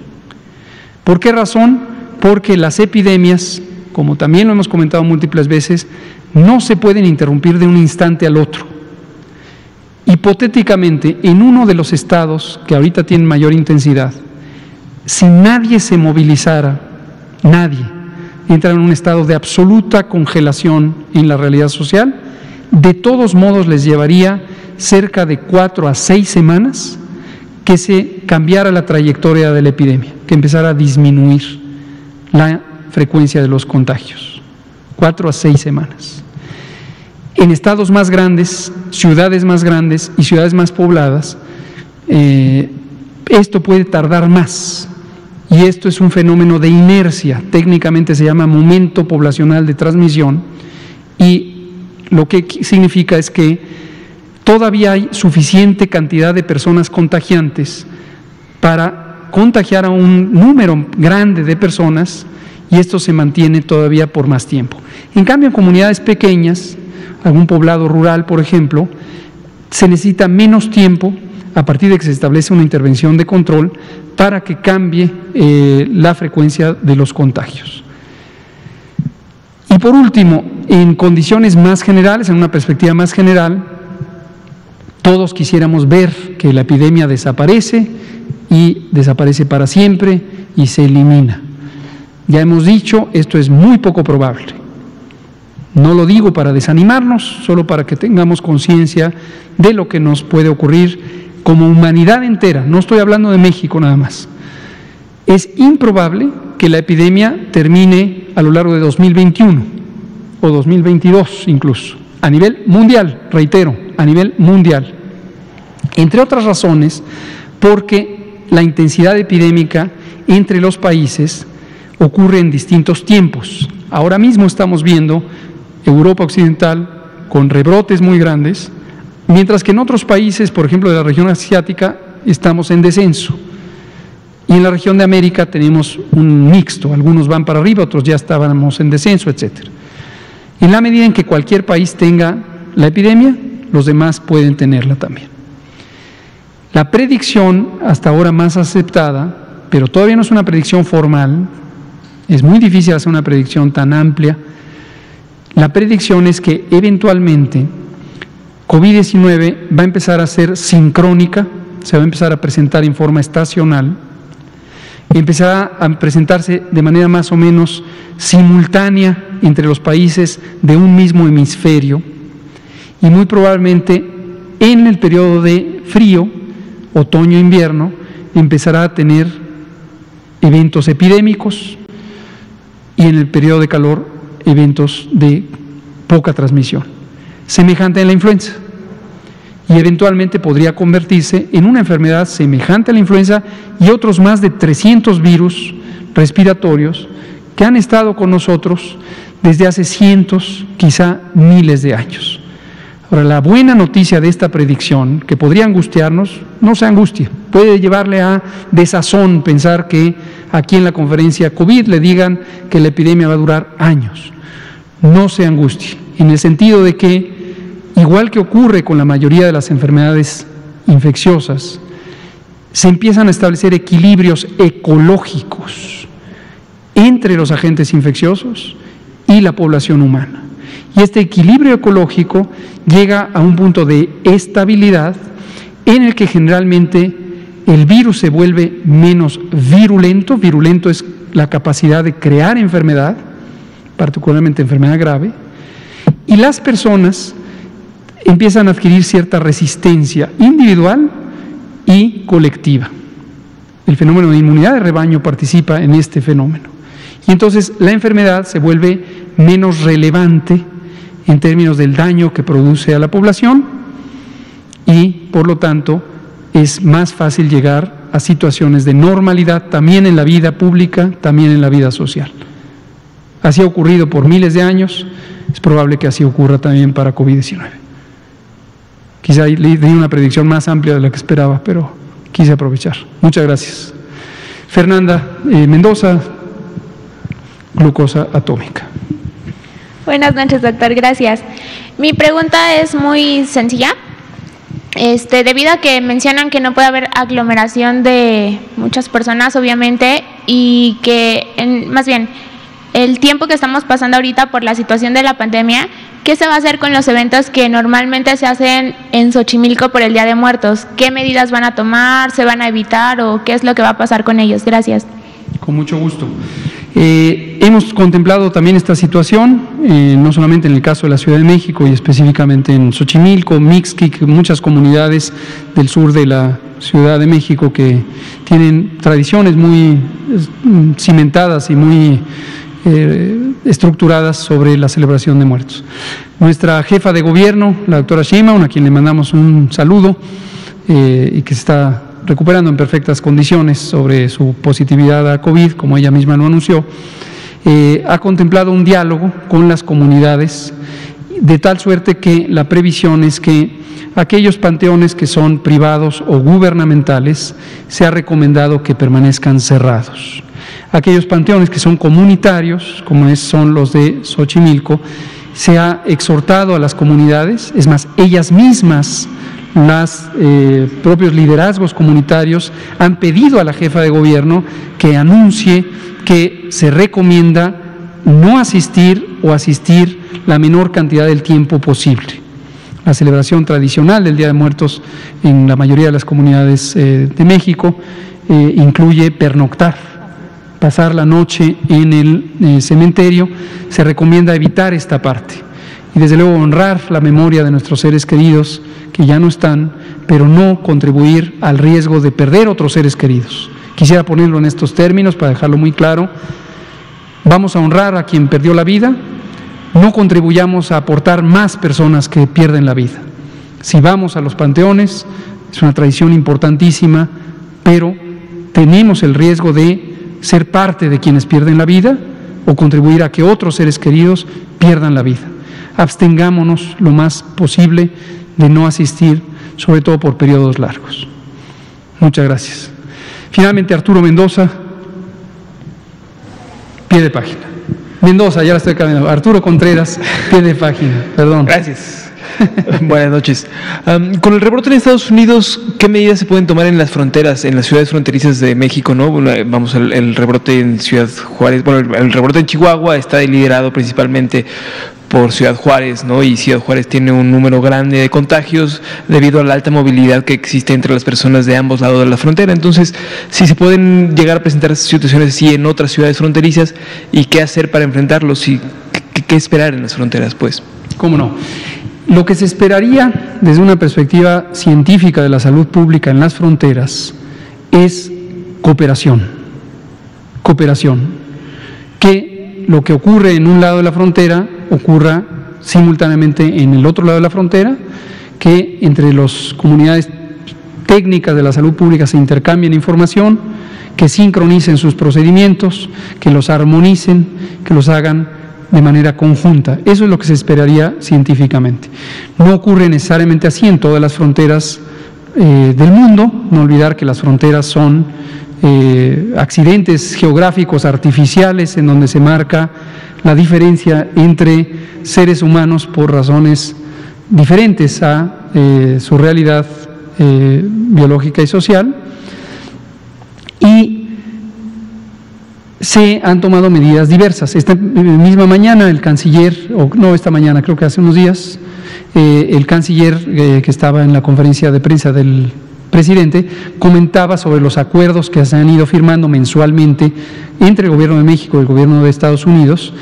¿Por qué razón? Porque las epidemias, como también lo hemos comentado múltiples veces, no se pueden interrumpir de un instante al otro. Hipotéticamente, en uno de los estados que ahorita tienen mayor intensidad, si nadie se movilizara, nadie, entran en un estado de absoluta congelación en la realidad social, de todos modos les llevaría cerca de 4 a 6 semanas que se cambiara la trayectoria de la epidemia, que empezara a disminuir la frecuencia de los contagios. 4 a 6 semanas. En estados más grandes, ciudades más grandes y ciudades más pobladas, esto puede tardar más. Y esto es un fenómeno de inercia, técnicamente se llama momento poblacional de transmisión, y lo que significa es que todavía hay suficiente cantidad de personas contagiantes para contagiar a un número grande de personas, y esto se mantiene todavía por más tiempo. En cambio, en comunidades pequeñas, algún poblado rural, por ejemplo, se necesita menos tiempo a partir de que se establece una intervención de control para que cambie la frecuencia de los contagios. Y por último, en condiciones más generales, en una perspectiva más general, todos quisiéramos ver que la epidemia desaparece y desaparece para siempre y se elimina. Ya hemos dicho, esto es muy poco probable. No lo digo para desanimarnos, solo para que tengamos conciencia de lo que nos puede ocurrir como humanidad entera. No estoy hablando de México nada más. Es improbable que la epidemia termine a lo largo de 2021 o 2022 incluso, a nivel mundial, reitero, a nivel mundial. Entre otras razones, porque la intensidad epidémica entre los países ocurre en distintos tiempos. Ahora mismo estamos viendo Europa Occidental con rebrotes muy grandes, mientras que en otros países, por ejemplo de la región asiática, estamos en descenso. Y en la región de América tenemos un mixto, algunos van para arriba, otros ya estábamos en descenso, etc. En la medida en que cualquier país tenga la epidemia, los demás pueden tenerla también. La predicción hasta ahora más aceptada, pero todavía no es una predicción formal, es muy difícil hacer una predicción tan amplia. La predicción es que eventualmente COVID-19 va a empezar a ser sincrónica, se va a empezar a presentar en forma estacional, empezará a presentarse de manera más o menos simultánea entre los países de un mismo hemisferio, y muy probablemente en el periodo de frío, otoño-invierno, empezará a tener eventos epidémicos, y en el periodo de calor eventos de poca transmisión, semejante a la influenza, y eventualmente podría convertirse en una enfermedad semejante a la influenza y otros más de 300 virus respiratorios que han estado con nosotros desde hace cientos, quizá miles de años. Ahora, la buena noticia de esta predicción, que podría angustiarnos, no se angustia, puede llevarle a desazón pensar que aquí en la conferencia COVID le digan que la epidemia va a durar años. No se angustie, en el sentido de que, igual que ocurre con la mayoría de las enfermedades infecciosas, se empiezan a establecer equilibrios ecológicos entre los agentes infecciosos y la población humana. Y este equilibrio ecológico llega a un punto de estabilidad en el que generalmente el virus se vuelve menos virulento. Virulento es la capacidad de crear enfermedad, particularmente enfermedad grave, y las personas empiezan a adquirir cierta resistencia individual y colectiva. El fenómeno de inmunidad de rebaño participa en este fenómeno. Y entonces la enfermedad se vuelve menos relevante en términos del daño que produce a la población, y por lo tanto es más fácil llegar a situaciones de normalidad también en la vida pública, también en la vida social. Así ha ocurrido por miles de años, es probable que así ocurra también para COVID-19. Quizá di una predicción más amplia de la que esperaba, pero quise aprovechar. Muchas gracias. Fernanda Mendoza, glucosa atómica. Buenas noches, doctor, gracias. Mi pregunta es muy sencilla. Debido a que mencionan que no puede haber aglomeración de muchas personas, obviamente, y que, más bien, el tiempo que estamos pasando ahorita por la situación de la pandemia, ¿qué se va a hacer con los eventos que normalmente se hacen en Xochimilco por el Día de Muertos? ¿Qué medidas van a tomar? ¿Se van a evitar? ¿O qué es lo que va a pasar con ellos? Gracias. Con mucho gusto. Hemos contemplado también esta situación, no solamente en el caso de la Ciudad de México y específicamente en Xochimilco, Mixquic, muchas comunidades del sur de la Ciudad de México que tienen tradiciones muy cimentadas y muy estructuradas sobre la celebración de muertos. Nuestra jefa de gobierno, la doctora Sheinbaum, a quien le mandamos un saludo y que se está recuperando en perfectas condiciones sobre su positividad a COVID, como ella misma lo anunció, ha contemplado un diálogo con las comunidades de tal suerte que la previsión es que aquellos panteones que son privados o gubernamentales se ha recomendado que permanezcan cerrados. Aquellos panteones que son comunitarios, como son los de Xochimilco, se ha exhortado a las comunidades, es más, ellas mismas, los propios liderazgos comunitarios han pedido a la jefa de gobierno que anuncie que se recomienda no asistir o asistir la menor cantidad del tiempo posible. La celebración tradicional del Día de Muertos en la mayoría de las comunidades de México incluye pernoctar, pasar la noche en el cementerio. Se recomienda evitar esta parte y desde luego honrar la memoria de nuestros seres queridos que ya no están, pero no contribuir al riesgo de perder otros seres queridos. Quisiera ponerlo en estos términos para dejarlo muy claro. Vamos a honrar a quien perdió la vida, no contribuyamos a aportar más personas que pierden la vida. Si vamos a los panteones, es una tradición importantísima, pero tenemos el riesgo de ser parte de quienes pierden la vida o contribuir a que otros seres queridos pierdan la vida. Abstengámonos lo más posible de no asistir, sobre todo por periodos largos. Muchas gracias. Finalmente, Arturo Mendoza, pie de página. Mendoza, ya la estoy cambiando. Arturo Contreras, pie de página, perdón. Gracias. Buenas noches. Con el rebrote en Estados Unidos, ¿qué medidas se pueden tomar en las fronteras, en las ciudades fronterizas de México, no? Vamos, el rebrote en Ciudad Juárez, bueno, el rebrote en Chihuahua está liderado principalmente por Ciudad Juárez, ¿no? Y Ciudad Juárez tiene un número grande de contagios debido a la alta movilidad que existe entre las personas de ambos lados de la frontera. Entonces, si se pueden llegar a presentar situaciones así en otras ciudades fronterizas, ¿y qué hacer para enfrentarlos? ¿Y qué esperar en las fronteras, pues? ¿Cómo no? Lo que se esperaría desde una perspectiva científica de la salud pública en las fronteras es cooperación. Cooperación. Que lo que ocurre en un lado de la frontera ocurra simultáneamente en el otro lado de la frontera, que entre las comunidades técnicas de la salud pública se intercambien información, que sincronicen sus procedimientos, que los armonicen, que los hagan de manera conjunta. Eso es lo que se esperaría científicamente. No ocurre necesariamente así en todas las fronteras del mundo. No olvidar que las fronteras son accidentes geográficos artificiales en donde se marca la diferencia entre seres humanos por razones diferentes a su realidad biológica y social. Y se han tomado medidas diversas. Esta misma mañana el canciller, o no esta mañana, creo que hace unos días, el canciller que estaba en la conferencia de prensa del presidente comentaba sobre los acuerdos que se han ido firmando mensualmente entre el Gobierno de México y el Gobierno de Estados Unidos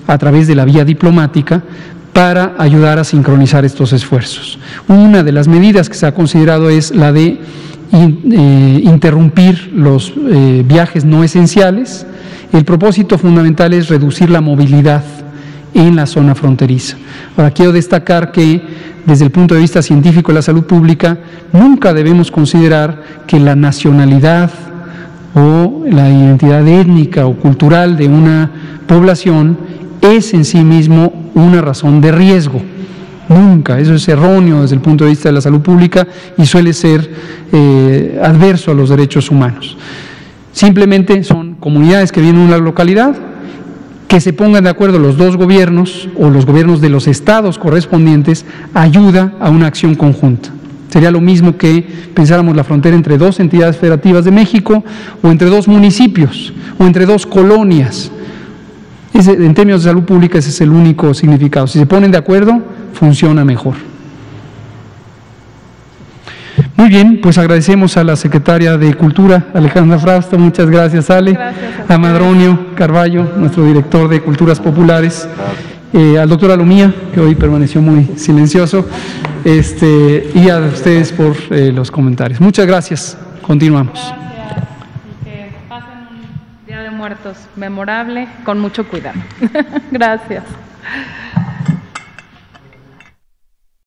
a través de la vía diplomática para ayudar a sincronizar estos esfuerzos. Una de las medidas que se ha considerado es la de interrumpir los viajes no esenciales. El propósito fundamental es reducir la movilidad en la zona fronteriza. Ahora, quiero destacar que desde el punto de vista científico de la salud pública nunca debemos considerar que la nacionalidad o la identidad étnica o cultural de una población es en sí mismo una razón de riesgo. Nunca, eso es erróneo desde el punto de vista de la salud pública y suele ser adverso a los derechos humanos. Simplemente son comunidades que viven en una localidad, que se pongan de acuerdo los dos gobiernos o los gobiernos de los estados correspondientes, ayuda a una acción conjunta. Sería lo mismo que pensáramos la frontera entre dos entidades federativas de México o entre dos municipios o entre dos colonias. En términos de salud pública ese es el único significado. Si se ponen de acuerdo, funciona mejor. Muy bien, pues agradecemos a la secretaria de Cultura, Alejandra Frausto, muchas gracias, Ale. Gracias a Madronio Carballo, nuestro director de Culturas Populares, al doctor Alomía, que hoy permaneció muy silencioso, y a ustedes por los comentarios. Muchas gracias, continuamos. Gracias, y que pasen un Día de Muertos memorable, con mucho cuidado. Gracias.